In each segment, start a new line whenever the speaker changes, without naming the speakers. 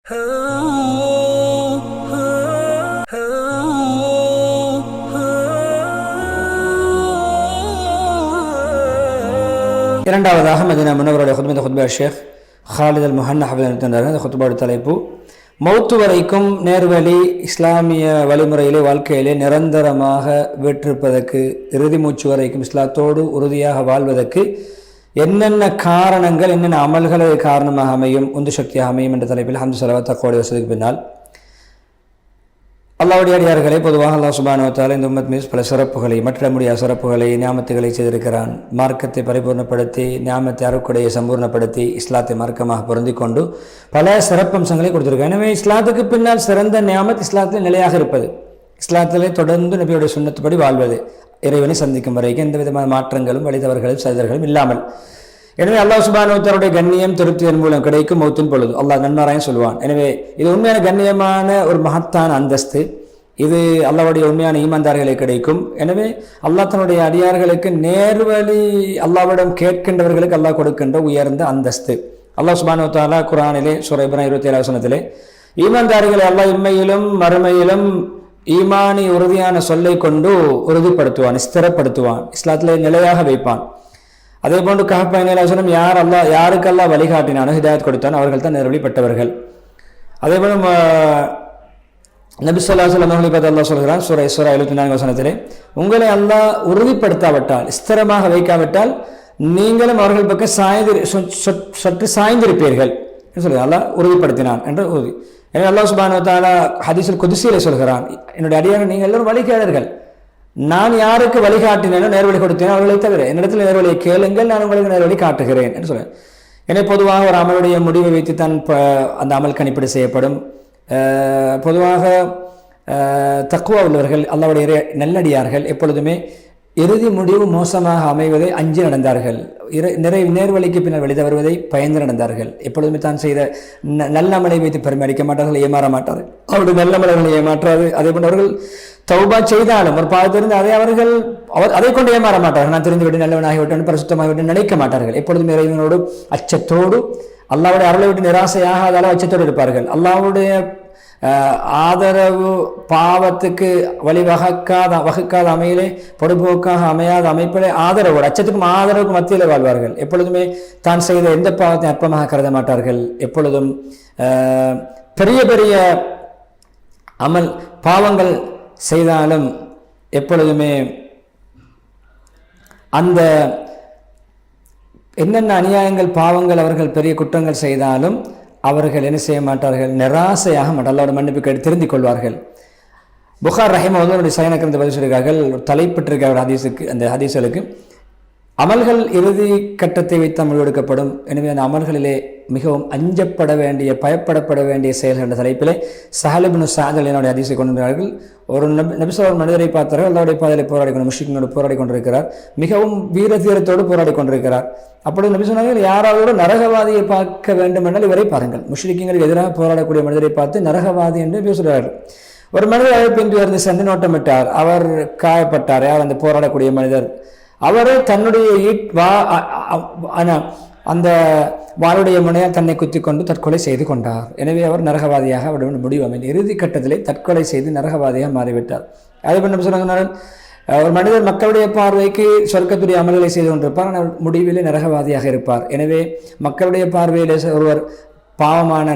இரண்டாவதாக மதீனா முனவருடைய குத்பா ஷேக் ஹாலித் அல் முஹன்னா ஹஃபிதஹு அந்த குத்பாவுடைய தலைப்பு மௌத்து வரைக்கும் நேர்வழி இஸ்லாமிய வழிமுறையிலே வாழ்க்கையிலே நிரந்தரமாக வீற்றிருப்பதற்கு இறுதி மூச்சு வரைக்கும் இஸ்லாத்தோடு உறுதியாக வாழ்வதற்கு என்னென்ன காரணங்கள் என்னென்ன அமல்கள் காரணமாக அமையும் உந்து சக்தியாக அமையும் என்ற தலைப்பில் ஹம்து ஸலவாத் தக்வாவுடைய வசதிக்கு பின்னால் அல்லாஹ்வுடைய அடியார்களே, பொதுவாக அல்லாஹ் சுப்ஹானஹு வ தஆலா இந்த உம்மத் மீது பல சிறப்புகளை மற்ற முடியாத சிறப்புகளை நியாமத்துகளை செய்திருக்கிறான். மார்க்கத்தை பரிபூர்ணப்படுத்தி நியாமத்தை அருக்குடையை சம்பூர்ணப்படுத்தி இஸ்லாத்தை மார்க்கமாக பொருந்தி கொண்டு பல சிறப்பம்சங்களை கொடுத்திருக்கான். எனவே இஸ்லாத்துக்கு பின்னால் சிறந்த நியாமத் இஸ்லாத்தில் நிலையாக இருப்பது, இஸ்லாத்திலே தொடர்ந்து நபியுடைய சுன்னத்துப்படி வாழ்வது, இறைவனை சந்திக்கும் வரைக்கும் எந்த விதமான மாற்றங்களும் வழிதவர்களும் சரிதர்களும் இல்லாமல். எனவே அல்லாஹ் சுப்ஹானஹு வ தஆலாவுடைய கண்ணியம் திருப்தியின் மூலம் கிடைக்கும் மௌத்தின் பொழுது அல்லாஹ் நன்மாராயம் சொல்வான். எனவே இது உண்மையான கண்ணியமான ஒரு மகத்தான அந்தஸ்து. இது அல்லாஹ்வுடைய உண்மையான ஈமான்தார்களை கிடைக்கும். எனவே அல்லாஹ் தன்னுடைய அடியார்களுக்கு நேர்வழி அல்லாஹ்விடம் கேட்கின்றவர்களுக்கு அல்லாஹ் கொடுக்கின்ற உயர்ந்த அந்தஸ்து. அல்லாஹ் சுப்ஹானஹு வ தஆலா குர்ஆனிலே சூரா இப்ராஹீம் 27 வசனத்திலே ஈமான்தார்களை அல்லாஹ் இம்மையிலும் மறுமையிலும் ஈமானி உறுதியான சொல்லை கொண்டு உறுதிப்படுத்துவான், ஸ்திரப்படுத்துவான், இஸ்லாத்திலே நிலையாக வைப்பான். அதே போன்று கஹஃப் 17 வசனம் யாருக்கு அல்லாஹ் வழிகாட்டினானோ ஹிதாயத் கொடுத்தான் அவர்கள் தான் நேர்வழிப்பட்டவர்கள். அதே போல நபி ஸல்லல்லாஹு அலைஹி வஸல்லம் அவர்களை பார்த்து அல்லாஹ் சொல்கிறான் சூரா இஸ்ரா 74 வசனத்திலே, உங்களை அல்லாஹ் உறுதிப்படுத்தாவிட்டால் ஸ்திரமாக வைக்காவிட்டால் நீங்களும் அவர்கள் பக்கம் சற்று சாய்ந்திருப்பீர்கள் என்று சொல்கிறார். அல்லாஹ் உறுதிப்படுத்தினான் என்ற உறுதி. எனவே அல்லாஹ் சுப்ஹானஹு வ தஆலா ஹதீஸுல் குத்ஸிலே சொல்கிறான், என்னுடைய அடியார்கள் நீங்கள் எல்லோரும் வழிகேடர்கள், நான் யாருக்கு வழிகாட்டினேனோ நேர்வழி கொடுத்தேனோ அவர்களை தவிர என்னிடத்தில் நேர்வழியை கேளுங்கள், நான் உங்களுக்கு நேர்வழி காட்டுகிறேன் என்று சொல்றேன். எனவே பொதுவாக ஒரு அமலுடைய முடிவை வைத்துத்தான் அந்த அமல் கணிப்பீடு செய்யப்படும். பொதுவாக தக்வா உள்ளவர்கள் அல்லாஹ்வுடைய நல்லடியார்கள் எப்பொழுதுமே இறுதி முடிவு மோசமாக அமைவதை அஞ்சி நடந்தார்கள். நேர்வழிக்கு பின்னர் வெளி தவறுவதை பயந்து நடந்தார்கள். எப்பொழுதுமே தான் செய்த நல்ல அமலை வைத்து பெருமை அடிக்க மாட்டார்கள், ஏமாற மாட்டார்கள். அவருடைய நல்ல அமல்களை ஏமாற்றாது. அதே போன்று அவர்கள் தௌபா செய்தாலும் ஒரு பாவத்திலிருந்து அதை கொண்டு ஏமாற மாட்டார்கள். நான் தெரிந்துவிட்டு நல்லவனாகிவிட்டேன் பரிசுத்தமாகிவிட்டேன் நினைக்க மாட்டார்கள். எப்பொழுதும் இறைவனோடு அச்சத்தோடு அல்லாஹ்வுடைய அருளை விட்டு நிராசையாகாத அளவு அச்சத்தோடு இருப்பார்கள். அல்லாஹ்வுடைய ஆதரவு பாவத்துக்கு வகுக்காத அமையிலே பொடுபோக்காக அமையாத அமைப்பிலே ஆதரவோடு அச்சத்துக்கும் ஆதரவுக்கும் மத்தியில் வாழ்வார்கள். எப்பொழுதுமே தான் செய்த எந்த பாவத்தையும் அற்பமாக கருத மாட்டார்கள். எப்பொழுதும் பெரிய பெரிய அமல் பாவங்கள் செய்தாலும் எப்பொழுதுமே அந்த என்னென்ன அநியாயங்கள் பாவங்கள் அவர்கள் பெரிய குற்றங்கள் செய்தாலும் அவர்கள் என்ன செய்ய மாட்டார்கள், நிராசையாக அல்லாஹ்வுடைய மன்னிப்பு கேட்டு திருந்திக் கொள்வார்கள். புகார் ரஹிமஹுல்லாஹ் சயனக்கிரந்த பதில் சொல்கிறார்கள், தலைப்பட்டிருக்கிற ஹதீஸுக்கு, அந்த ஹதீஸ்களுக்கு அமல்கள் இறுதி கட்டத்தை வைத்து அமல் எடுக்கப்படும். எனவே அந்த அமல்களிலே மிகவும் அஞ்சப்பட வேண்டிய பயப்படப்பட வேண்டிய செயல்கள் என்ற தலைப்பிலே ஸஹல் இப்னு ஸஅத் என்னுடைய ஹதீஸை கொண்டிருக்கிறார்கள். ஒரு நபி ஸல்லல்லாஹு மனிதரை பார்த்தார்கள், அல்லாஹ்வுடைய பாதையிலே போராடி கொண்டு முஷ்ரிக்கீனோடு போராடி கொண்டிருக்கிறார், மிகவும் வீரதீரத்தோடு போராடி கொண்டிருக்கிறார். அப்பொழுது நபி சொன்னார்கள், யாராவது நரகவாதியை பார்க்க வேண்டும் என்றால் இவரை பாருங்கள். முஷ்ரிக்கீங்களுக்கு எதிராக போராடக்கூடிய மனிதரை பார்த்து நரகவாதி என்று பேசுகிறார்கள். ஒரு மனிதர் அழைப்பின்றி வந்து சென்று நோட்டமிட்டார், அவர் காயப்பட்டார். யார் அந்த போராடக்கூடிய மனிதர்? அவரை தன்னுடைய அந்த வாளுடைய முனையால் தன்னை குத்தி கொண்டு தற்கொலை செய்து கொண்டார். எனவே அவர் நரகவாதியாக அவருடைய முடிவு அமைந்தது. இறுதி கட்டத்திலே தற்கொலை செய்து நரகவாதியாக மாறிவிட்டார். அதே பண்ண சொன்னாங்க, ஒரு மனிதர் மக்களுடைய பார்வைக்கு சொர்க்கத்துடைய அமல்களை செய்து கொண்டிருப்பார், ஆனால் முடிவிலே நரகவாதியாக இருப்பார். எனவே மக்களுடைய பார்வையிலே ஒருவர் பாவமான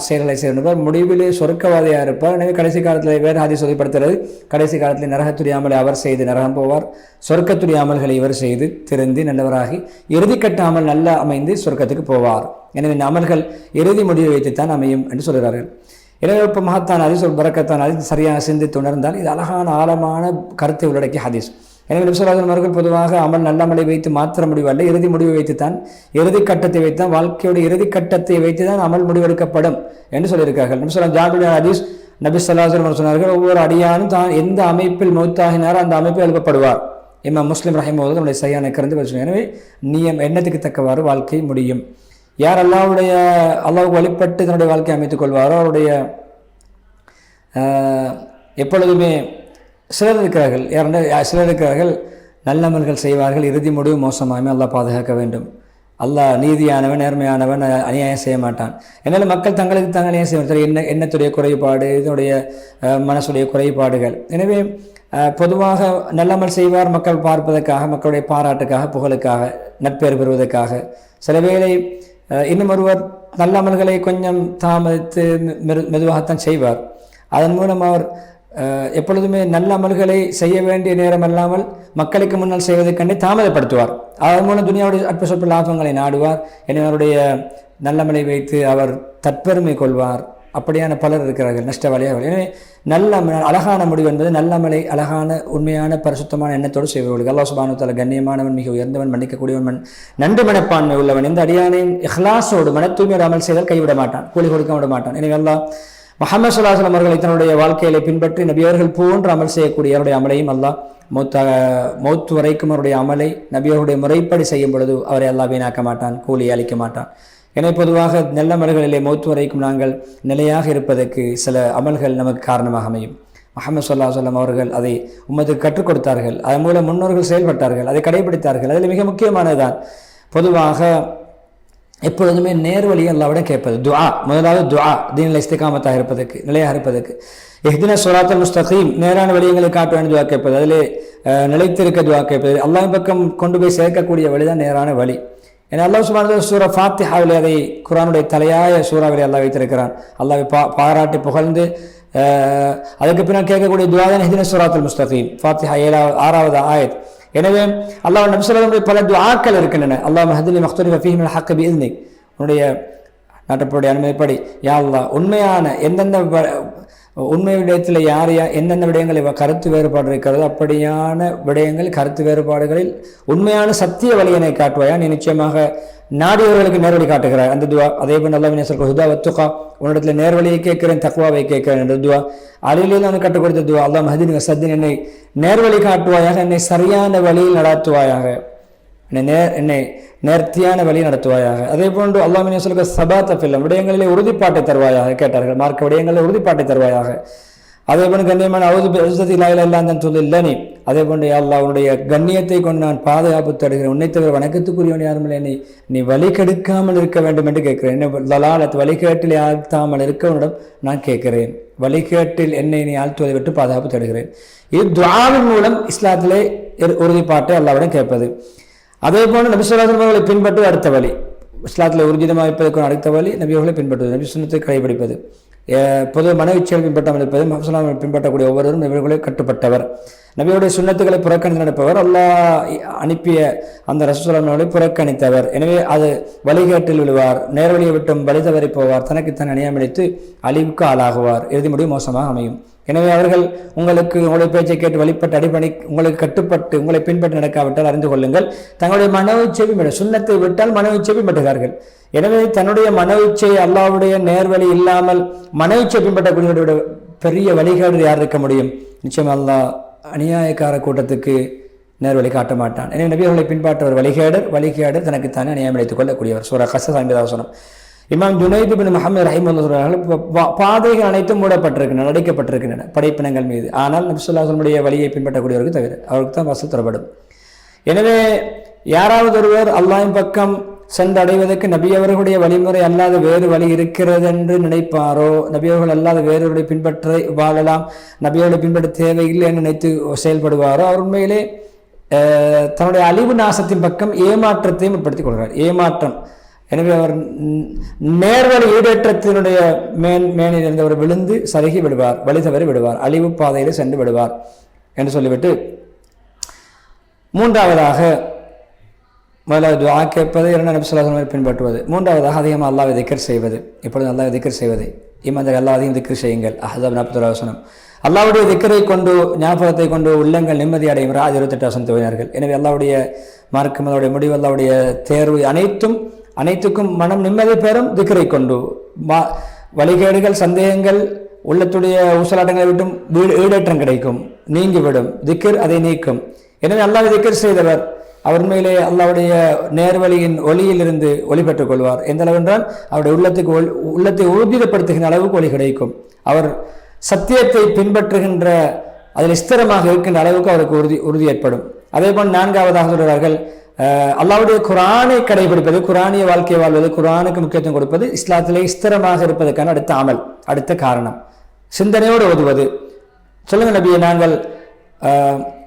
செயல்களை செய்திருப்பார், முடிவிலே சொர்க்கவாதியாக இருப்பார். எனவே கடைசி காலத்தில் வேறு ஹதீஸ் சொல்லிப்படுத்துகிறது, கடைசி காலத்தில் நரகத்துடைய அமலை அவர் செய்து நரகம் போவார், சொர்க்கத்துடைய அமல்களை இவர் செய்து திருந்தி நல்லவராகி இறுதிக்கட்ட அமல் நல்லா அமைந்து சொர்க்கத்துக்கு போவார். எனவே இந்த அமல்கள் இறுதி முடிவை வைத்துத்தான் அமையும் என்று சொல்கிறார்கள். எனவே இப்போ மகத்தான ஹதீஸ், ஒரு பரக்கத்தான ஹதீஸ், சரியாக சிந்தித்து உணர்ந்தால் இது அழகான ஆழமான கருத்தை உள்ளடக்கிய ஹதீஸ். எனவே நபி ஸல்லல்லாஹு அலைஹி வஸல்லம் அவர்கள் பொதுவாக அமல் நல்ல அமலை வைத்து மாத்திர முடிவல்ல, இறுதி முடிவை வைத்துத்தான், இறுதி கட்டத்தை வைத்தான், வாழ்க்கையோட இறுதி கட்டத்தை வைத்து தான் அமல் முடிவெடுக்கப்படும் என்று சொல்லியிருக்கார்கள். நபி ஸல்லல்லாஹு அலைஹி வஸல்லம் ஹதீஸ், நபி ஸல்லல்லாஹு அலைஹி வஸல்லம் சொன்னார்கள், ஒவ்வொரு அடியானும் தான் எந்த அமைப்பில் மௌத்தாகினாரோ அந்த அமைப்பில் எழுப்பப்படுவார். இமாம் முஸ்லிம் ரஹிமஹுல்லாஹ் நம்முடைய சையான கருந்து சொன்னார். எனவே எண்ணத்துக்கு தக்கவாறு வாழ்க்கை முடியும். யார் அல்லாஹ்வுக்கு வழிபட்டு தன்னுடைய வாழ்க்கையை அமைத்துக் கொள்வாரோ அவருடைய எப்பொழுதுமே சிலர் இருக்கிறார்கள் நல்லமல்கள் செய்வார்கள், இறுதி முடிவு மோசமாகவே அல்லாஹ் பாதுகாக்க வேண்டும். அல்லாஹ் நீதியானவன், நேர்மையானவன், அநியாயம் செய்ய மாட்டான். என்னால் மக்கள் தங்களுக்கு தாங்கள் அநியாயம் செய்ய எண்ணத்துடைய குறைபாடு, இதனுடைய மனசுடைய குறைபாடுகள். எனவே பொதுவாக நல்லமல் செய்வார் மக்கள் பார்ப்பதற்காக, மக்களுடைய பாராட்டுக்காக, புகழுக்காக, நட்பேறு பெறுவதற்காக. சில வேளை இன்னும் ஒருவர் நல்லமல்களை கொஞ்சம் தாமதித்து மெதுவாகத்தான் செய்வார். அதன் மூலம் அவர் எப்பொழுதுமே நல்ல அமல்களை செய்ய வேண்டிய நேரம் அல்லாமல் மக்களுக்கு முன்னால் செய்வதை கண்டு தாமதப்படுத்துவார். அதன் மூலம் துனியாவுடைய அற்ப சொற்ப லாபங்களை நாடுவார். எனவே அவருடைய நல்லமலை வைத்து அவர் தற்பெருமை கொள்வார். அப்படியான பலர் இருக்கிறார்கள் நஷ்டவாளியாக. எனவே நல்ல அழகான முடிவு என்பது நல்லமலை அழகான உண்மையான பரிசுத்தமான எண்ணத்தோடு செய்வர்கள். அல்லாஹ் சுப்ஹானஹு வ தஆலா கண்ணியமானவன், மிக உயர்ந்தவன், மன்னிக்கக்கூடியவன், நன்றி மனப்பான்மை உள்ளவன். இந்த அடியானையும் இஹ்லாஸோடு மன தூய்மையோடு அமல் செய்தால் கைவிட மாட்டான், கூலி கொடுக்க விட மாட்டான். எனவே அல்லாஹ் முஹம்மது ஸல்லல்லாஹு அலைஹி வஸல்லம் அவர்களை தன்னுடைய வாழ்க்கையில பின்பற்றி நபியவர்கள் போன்று அமல் செய்யக்கூடிய அவருடைய அமலையும் அல்லாஹ் மௌத்து வரைக்கும் அவருடைய அமலை நபியவருடைய முறைப்படி செய்யும் பொழுது அவரை அல்லாஹ் வீணாக்க மாட்டான், கூலி அளிக்க மாட்டான். எனவே பொதுவாக நல்ல அமல்களிலே மௌத்து வரைக்கும் நாங்கள் நிலையாக இருப்பதற்கு சில அமல்கள் நமக்கு காரணமாக அமையும். முஹம்மது ஸல்லல்லாஹு அலைஹி வஸல்லம் அவர்கள் அதை உம்மத்துக்கு கற்றுக் கொடுத்தார்கள். அதன் மூலம் முன்னோர்கள் செயல்பட்டார்கள், அதை கடைபிடித்தார்கள். அதில் மிக முக்கியமானதுதான் பொதுவாக எப்பொழுதுமே நேர்வழி அல்லாஹ்விடம் கேட்பது. துஆ, முதலாவது துஆ, தீனில் இஸ்திகாமத்தாக இருப்பதற்கு, நிலையாக இருப்பதற்கு. இஹ்தின ஸிராத்தல் முஸ்தகீம், நேரான வழிகளை காட்ட வேண்டிய துஆ கேட்பது, அதிலே நிலைத்திருக்க துஆ கேட்பது. அல்லாஹ்வின் பக்கம் கொண்டு போய் சேர்க்கக்கூடிய வழிதான் நேரான வழி. ஏன்னா அல்லாஹ் சுப்ஹானஹு வ தஆலா சூரா ஃபாத்திஹாவிலே அதை குர்ஆனுடைய தலையாய சூறாவிலே அல்லாஹ் வைத்திருக்கிறான். அல்லாஹ்வை பாராட்டி புகழ்ந்து அதுக்கு பின்னால் கேட்கக்கூடிய துஆ தான் இஹ்தின ஸிராத்தல் முஸ்தகீம், ஃபாத்திஹா 6வது ஆயத். எனவே அல்லாஹ் நபி ஸல்லல்லாஹு அலைஹி வஸல்லம் பல துஆக்கள் இருக்கின்றன. அல்லாஹும்ம ஹதினி மக்துலிஃப ஃபீஹி மினல் ஹக் பிஇذنிக், உன்னுடைய நாட்டப்படி அனுமதிப்படி யா அல்லாஹ் உண்மையான எந்தெந்த உண்மை விடயத்தில் யார் எந்தெந்த விடயங்களை கருத்து வேறுபாடு இருக்கிறதோ அப்படியான விடயங்கள், கருத்து வேறுபாடுகளில் உண்மையான சத்திய வழியினை காட்டுவாயா, நீ நிச்சயமாக நாடியவர்களுக்கு நேர்வழி காட்டுகிறாய். அந்த துவா. அதே போல் அல்லாஹ் சொல்ற ஹுதா வத்துகா, உன்னிடத்தில் நேர்வழியை கேட்கிறேன், தக்வாவை கேட்கிறேன் என்ற துவா. அலிலில் நான் கற்றுக் கொடுத்த துவா. அல்லாஹ் மஹதின் வசத்தின், என்னை நேர்வழி காட்டுவாயாக, என்னை சரியான வழியில் நடத்துவாயாக, என்னை நேர்த்தியான வழி நடத்துவாயாக. அதே போன்று அல்லாஹ் சொல்ற சபாத்த ஃபில்லம், விடயங்களிலே உறுதிப்பாட்டை தருவாயாக கேட்டார்கள், மார்க்க விடயங்களில் உறுதிப்பாட்டை தருவாயாக. அதே போன்று கண்ணியமான அவுது பிஇஸ்ஸத்தி லா இலாஹா இல்லா அன்த துல்லில்லனி, அதே போன்று யா அல்லாஹ் உன்னுடைய கண்ணியத்தை கொண்டு நான் பாதுகாப்பு தருகிறேன், உன்னை தவிர வணக்கத்துக்குரியவன் யாரும் இல்லை, நீ வழி கெடுக்காமல் இருக்க வேண்டும் என்று கேட்கிறேன். என்னை லலாலத் வழிகேட்டில் ஆழ்த்தாமல் இருக்க உன்னிடம் நான் கேட்கிறேன், வழிகேட்டில் என்னை நீ ஆழ்த்துவதை விட்டு பாதுகாப்பு தருகிறேன். இது துஆவின் மூலம் இஸ்லாத்திலே உறுதிப்பாட்டை அல்லாஹ்விடம் கேட்பது. அதே போன்று நபி ஸல்லல்லாஹு அலைஹி வஸல்லம் அவர்களை பின்பற்றுவது அடுத்த வழி. இஸ்லாத்தில் உறுதிதமாக இருப்பதற்கு அடுத்த வழி நபி அவர்களை பின்பற்றுவது, நபி சுன்னத்தை கடைபிடிப்பது. பொது மனவிச்சல் பின்பற்றாமல் இருப்பது. முஹம்மது ஸல்லல்லாஹு அலைஹி வஸல்லம் பின்பற்றக்கூடிய ஒவ்வொருவரும் நபிகளை கட்டுப்பட்டவர், நபியுடைய சுன்னத்துக்களை புறக்கணித்து நடப்பவர், அல்லாஹ் அனுப்பிய அந்த ரசூலுல்லாஹி அவர்களை புறக்கணித்தவர். எனவே அது வழிகேட்டில் விழுவார், நேர்வழியை விட்டும் வழி தவறி போவார், தனக்குத்தான் அநியாயமளித்து அழிவுக்கு ஆளாகுவார், இறுதி முடிவு மோசமாக அமையும். எனவே அவர்கள் உங்களுடைய பேச்சை கேட்டு வழிபட்டு அடிப்படை உங்களுக்கு கட்டுப்பட்டு உங்களை பின்பற்றி நடக்காவிட்டால் அறிந்து கொள்ளுங்கள், தங்களுடைய மனோச்சை சுன்னத்தை விட்டால் மனோச்சை பின்பற்றுகிறார்கள். எனவே தன்னுடைய மனோச்சை அல்லாஹ்வுடைய நேர்வழி இல்லாமல் மனோச்சை பின்பற்றக்கூடிய பெரிய வழிகாடு யார் இருக்க முடியும்? நிச்சயம் அல்லாஹ் அநியாயக்கார கூட்டத்துக்கு நேர்வழி காட்ட மாட்டான். எனவே நபியர்களை பின்பற்றவர் வழிகேடர் தனக்குத்தானே அநியாயம் அளித்துக் கொள்ளக்கூடியவர். சூரா கஸஸ் 50 இமாம் ஜுனைத் பின் முஹம்மது ரஹிமஹுல்லாஹ் சொல்றார்கள், பாதைகள் அனைத்தும் மூடப்பட்டிருக்கின்றன, அடைக்கப்பட்டிருக்கின்றன படைப்பினங்கள் மீது. ஆனால் நபி ஸல்லல்லாஹு அலைஹி வஸல்லம் வழியை பின்பற்றக்கூடியவருக்கு தவிர அவருக்கு தான் வசல் தரப்படும். எனவே யாராவது ஒருவர் அல்லாஹ்வின் பக்கம் சென்றடைவதற்கு நபியவர்களுடைய வழிமுறை அல்லாத வேறு வழி இருக்கிறது என்று நினைப்பாரோ, நபியவர்கள் அல்லாத வேறொருடைய பின்பற்ற வாழலாம், நபியவர்களை பின்பற்ற தேவையில்லை என்று நினைத்து செயல்படுவாரோ அவர் உண்மையிலே தன்னுடைய அழிவு நாசத்தின் பக்கம் ஏமாற்றத்தையும் உட்படுத்திக் கொள்கிறார். ஏமாற்றம். எனவே அவர் நேர்வழி ஈடேற்றத்தினுடைய மேனில் இருந்தவர் விழுந்து சருகி விடுவார், வழி தவறி விடுவார், அழிவு பாதையில் சென்று விடுவார் என்று சொல்லிவிட்டு மூன்றாவதாக முதலாவது துஆ கேட்பது, இரண்டாவது நபி ஸல்லல்லாஹு அலைஹி வஸல்லம் பின்பற்றுவது, மூன்றாவதாக அதிகமாக அல்லாஹ்வை திக்ர் செய்வது. எப்பொழுது அல்லாஹ்வை திக்ர் செய்வது? ஈமான்தாரி அல்லாஹ் அதிகம் திக்ர் செய்யுங்கள். அஹ்ஸாப் 40 அல்லாஹ்வுடைய திக்ரை கொண்டு ஞாபகத்தை கொண்டு உள்ளங்கள் நிம்மதி அடையும். 28 துவினார்கள். எனவே அல்லாஹ்வுடைய மார்க்கம், அல்லாஹ்வுடைய முடிவு, அல்லாஹ்வுடைய தேர்வு அனைத்துக்கும் மனம் நிம்மதி பெறும் திக்ரை கொண்டு. வழிகேடுகள், சந்தேகங்கள், உள்ளத்துடைய ஊசலாட்டங்களை விட்டும் ஈடேற்றம் கிடைக்கும், நீங்கிவிடும். திக்ர் அதை நீக்கும். எனவே அல்லாஹ்வை திக்ர் செய்தவர் அவர் உண்மையிலே அல்லாஹ்வுடைய நேர்வழியின் ஒளியிலிருந்து ஒளி பெற்றுக் கொள்வார். எந்த அளவு என்றால் அவருடைய உள்ளத்தை உறுதிப்படுத்துகின்ற அளவுக்கு ஒளி கிடைக்கும். அவர் சத்தியத்தை பின்பற்றுகின்ற அதில் ஸ்திரமாக இருக்கின்ற அளவுக்கு அவருக்கு உறுதி ஏற்படும். அதே போல் நான்காவதாக சொல்கிறார்கள், அல்லாஹ்வுடைய குர்ஆனை கடைபிடிப்பது, குர்ஆனிய வாழ்க்கை வாழ்வது, குர்ஆனுக்கு முக்கியத்துவம் கொடுப்பது இஸ்லாத்திலே ஸ்திரமாக இருப்பதற்கான அடுத்த அமல், அடுத்த காரணம். சிந்தனையோடு ஓதுவது. சொல்லுங்க நபியை, நாங்கள்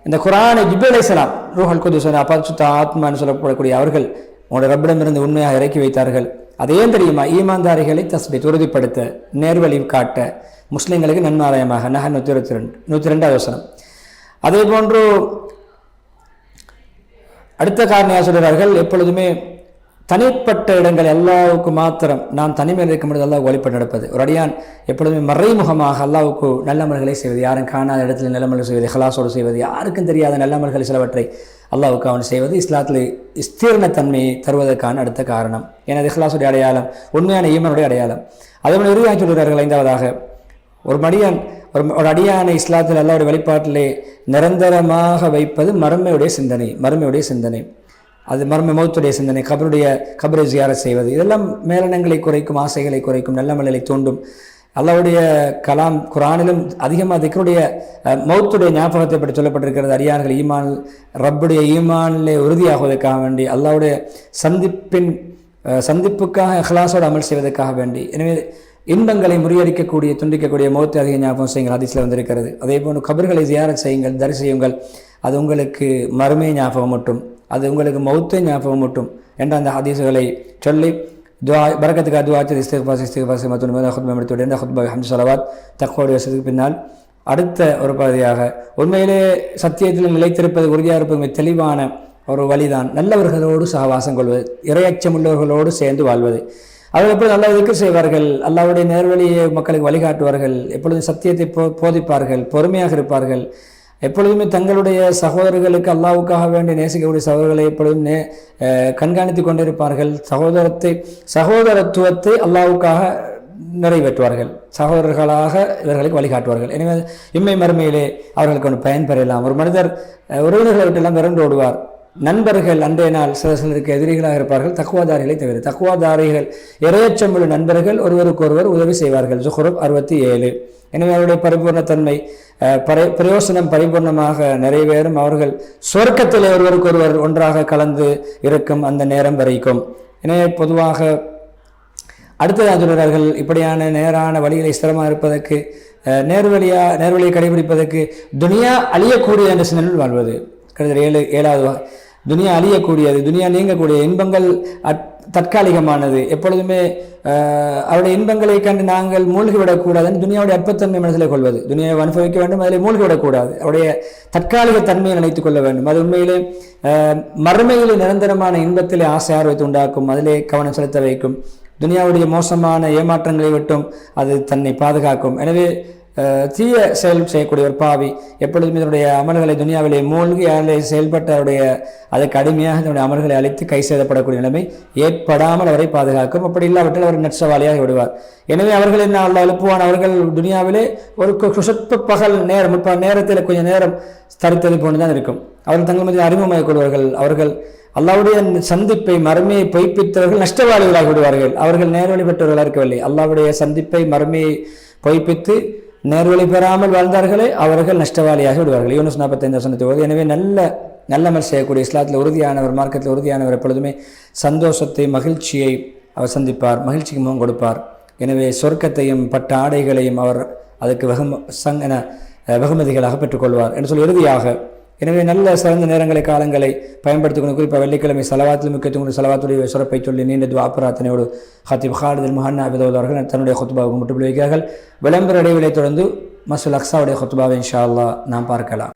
இந்த குர்ஆனை ஜிப்ரீல் அலைஹிஸ்ஸலாம், ரூஹுல் குதுஸ், பரிசுத்த ஆத்மான்னு சொல்லப்படக்கூடிய அவர்கள் உங்களுடைய ரப்பிடமிருந்து உண்மையாக இறக்கி வைத்தார்கள். அது ஏன் தெரியுமா? ஈமான்தாரிகளை தஸ்பீத் உறுதிப்படுத்த, நேர்வழி காட்ட, முஸ்லிம்களுக்கு நன்மாராயமாக. நஹர் 122வது வசனம். அதே போன்று அடுத்த காரணியாக சொல்கிறார்கள், எப்பொழுதுமே தனிப்பட்ட இடங்கள் அல்லாஹ்வுக்கு மாத்திரம் நான் தனிமையில் இருக்கும் பொழுது அல்லாஹ் வழிபட்டு நடப்பது. ஒரு அடியான் எப்பொழுதுமே மறைமுகமாக அல்லாஹ்வுக்கு நல்லமல்களை செய்வது, யாரும் காணாத இடத்துல நல்லமல்கள் செய்வது, இஹ்லாஸோடு செய்வது, யாருக்கும் தெரியாத நல்லமல்கள் சிலவற்றை அல்லாஹ்வுக்கு அவன் செய்வது இஸ்லாத்தில் ஸ்தீர்ணத்தன்மையை தருவதற்கான அடுத்த காரணம். எனது இஹ்லாஸுடைய அடையாளம், உண்மையான ஈமானுடைய அடையாளம். அதேபோல் இறுதியாக சொல்கிறார்கள், ஐந்தாவதாக ஒரு அடியானை இஸ்லாத்தில் அல்லாஹ்வுடைய வழிபாட்டிலே நிரந்தரமாக வைப்பது மறுமையுடைய சிந்தனை. அது மௌத்துடைய சிந்தனை, கபரை ஜியாரத் செய்வது, இதெல்லாம் மேலனங்களை குறைக்கும், ஆசைகளை குறைக்கும், நல்லமல்களை தூண்டும். அல்லாஹ்வுடைய கலாம் குர்ஆனிலும் அதிகமாக திக்ருடைய மௌத்துடைய ஞாபகத்தை பற்றி சொல்லப்பட்டிருக்கிறது. அடியார்கள் ஈமான், ரப்புடைய ஈமானிலே உறுதியாகுவதற்காக வேண்டி, அல்லாஹ்வுடைய சந்திப்புக்காக இஹ்லாஸோடு அமல் செய்வதற்காக வேண்டி. எனவே இன்பங்களை முறியடிக்கக்கூடிய, துண்டிக்கக்கூடிய மௌத்தை அதிக ஞாபகம் செய்யுங்கள், ஹதீஸில் வந்திருக்கிறது. அதே போன்று கபர்களை ஜியாரத் செய்யுங்கள், தரிசியுங்கள். அது உங்களுக்கு மறுமை ஞாபகம் மட்டும், அது உங்களுக்கு மௌத்தை ஞாபகம் மட்டும் என்ற அந்த ஹதீஸுகளை சொல்லி துஆ பரக்கத்துக்கு துஆ இஸ்திக்ஃபார் மற்றும் ஹுத்பா என்ற ஹுத்பா ஹம்து ஸலவாத் தக்வாவுடைய வசதிக்கு பின்னால் அடுத்த ஒரு பகுதியாக உண்மையிலே சத்தியத்தில் நிலைத்திருப்பது, உறுதியாக இருப்பது தெளிவான ஒரு வழிதான் நல்லவர்களோடு சகவாசம் கொள்வது, இறையச்சம் உள்ளவர்களோடு சேர்ந்து வாழ்வது. அவர்கள் எப்பொழுது அல்லாஹ் திக்ர் செய்வார்கள், அல்லாஹ்வுடைய நேர்வழியை மக்களுக்கு வழிகாட்டுவார்கள், எப்பொழுதும் சத்தியத்தை போதிப்பார்கள், பொறுமையாக இருப்பார்கள், எப்பொழுதுமே தங்களுடைய சகோதரர்களுக்கு அல்லாஹ்வுக்காக வேண்டி நேசிக்கக்கூடிய சகோதரர்களை எப்பொழுதும் கண்காணித்து கொண்டிருப்பார்கள். சகோதரத்துவத்தை அல்லாஹ்வுக்காக நிறைவேற்றுவார்கள், சகோதரர்களாக இவர்களுக்கு வழிகாட்டுவார்கள். எனவே இம்மை மறுமையிலே அவர்களுக்கு ஒன்று பயன் பெறலாம். ஒரு மனிதர் உறவினர்களை விட்டெல்லாம் விரண்டு ஓடுவார். நண்பர்கள் அன்றைய நாள் சிலருக்கு எதிரிகளாக இருப்பார்கள், தக்குவாதாரிகளை தவிர. தக்குவாதாரிகள், இறையச்சமுள்ள நண்பர்கள் ஒருவருக்கொருவர் உதவி செய்வார்கள். ஜுஹ்ரூப் 67. எனவே அவருடைய பரிபூர்ணத்தன்மை, பிரயோசனம் பரிபூர்ணமாக நிறைவேறும். அவர்கள் சொர்க்கத்தில் ஒருவருக்கொருவர் ஒன்றாக கலந்து இருக்கும் அந்த நேரம் வரைக்கும். எனவே பொதுவாக அடுத்ததாக சொல்கிறார்கள், இப்படியான நேரான வழிகளை ஸ்திரமாக இருப்பதற்கு, நேர்வழியை கடைபிடிப்பதற்கு துனியா அழியக்கூடிய என்ற சிந்தனையில் வாழ்வது. கிட்டத்தட்ட 7வது துனியா அழியக்கூடியது, துனியா நீங்கக்கூடிய, இன்பங்கள் தற்காலிகமானது. எப்பொழுதுமே அவருடைய இன்பங்களை கண்டு நாங்கள் மூழ்கிவிடக்கூடாது. துனியாவுடைய அற்பத்தன்மை மனசில் கொள்வது, துனியாவை அனுபவிக்க வேண்டும், அதில் மூழ்கிவிடக்கூடாது. அவருடைய தற்காலிக தன்மையை நினைத்துக் கொள்ள வேண்டும். அது உண்மையிலே மறுமையிலே நிரந்தரமான இன்பத்திலே ஆசை ஆர்வத்தை உண்டாக்கும், அதிலே கவனம் செலுத்த வைக்கும். துனியாவுடைய மோசமான ஏமாற்றங்களை விட்டும் அது தன்னை பாதுகாக்கும். எனவே தீய செயல் செய்யக்கூடிய ஒரு பாவி எப்பொழுதுமே இதனுடைய அமல்களை துனியாவிலே மூழ்கி அதிலே செயல்பட்டு அவருடைய அதற்கு அடிமையாக இதனுடைய அமல்களை அழித்து கை செய்யப்படக்கூடிய நிலைமை ஏற்படாமல் அவரை பாதுகாக்கும். அப்படி இல்லாவிட்டால் அவர் நட்சவாளியாக விடுவார். எனவே அவர்கள் என்ன அல்லாஹ் எழுப்புவான், அவர்கள் துனியாவிலே ஒரு சொற்ப பகல் நேரம், நேரத்தில் கொஞ்சம் நேரம் தரித்தது போன்றுதான் இருக்கும். அவர்கள் தங்கள் மீது அறிமுகமாக கொள்வார்கள். அவர்கள் அல்லாஹ்வுடைய சந்திப்பை, மறுமையை பொய்ப்பித்தவர்கள் நஷ்டவாளிகளாகி விடுவார்கள். அவர்கள் நேர்வழி பெற்றவர்களாக இருக்கவில்லை. அல்லாஹ்வுடைய சந்திப்பை, மறுமையை பொய்ப்பித்து நேர்வழி பெறாமல் வாழ்ந்தார்களே அவர்கள் நஷ்டவாளியாக விடுவார்கள். யூனுஸ் 45. எனவே நல்லமல் செய்யக்கூடிய, இஸ்லாத்தில் உறுதியானவர், மார்க்கத்தில் உறுதியானவர் எப்பொழுதுமே சந்தோஷத்தை, மகிழ்ச்சியை அவர் சந்திப்பார், மகிழ்ச்சிக்கு முகம் கொடுப்பார். எனவே சொர்க்கத்தையும் பட்ட ஆடைகளையும் அவர் அதுக்கு வெகுமதிகளாக பெற்றுக்கொள்வார் என்று சொல்லி இறுதியாக, எனவே நல்ல சிறந்த நேரங்களை, காலங்களை பயன்படுத்திக்கொண்டு, குறிப்பாக வெள்ளிக்கிழமை சலவாத்தில் முக்கியத்துவம், சலவாத்துடைய சிறப்பை சொல்லி நீண்ட துஆ பிரார்த்தனையோடு ஹத்தீப் ஹாலித் முஹன்னா ஹஃபிதஹுல்லாஹ் அவர்கள் தன்னுடைய குத்பாவுக்கு முற்றுப்புள்ளி வைக்கிறார்கள். விளம்பர இடைவெளியை தொடர்ந்து மஸ்ஜிதுல் அக்ஸாவுடைய குத்பாவை இன்ஷா அல்லாஹ் நாம் பார்க்கலாம்.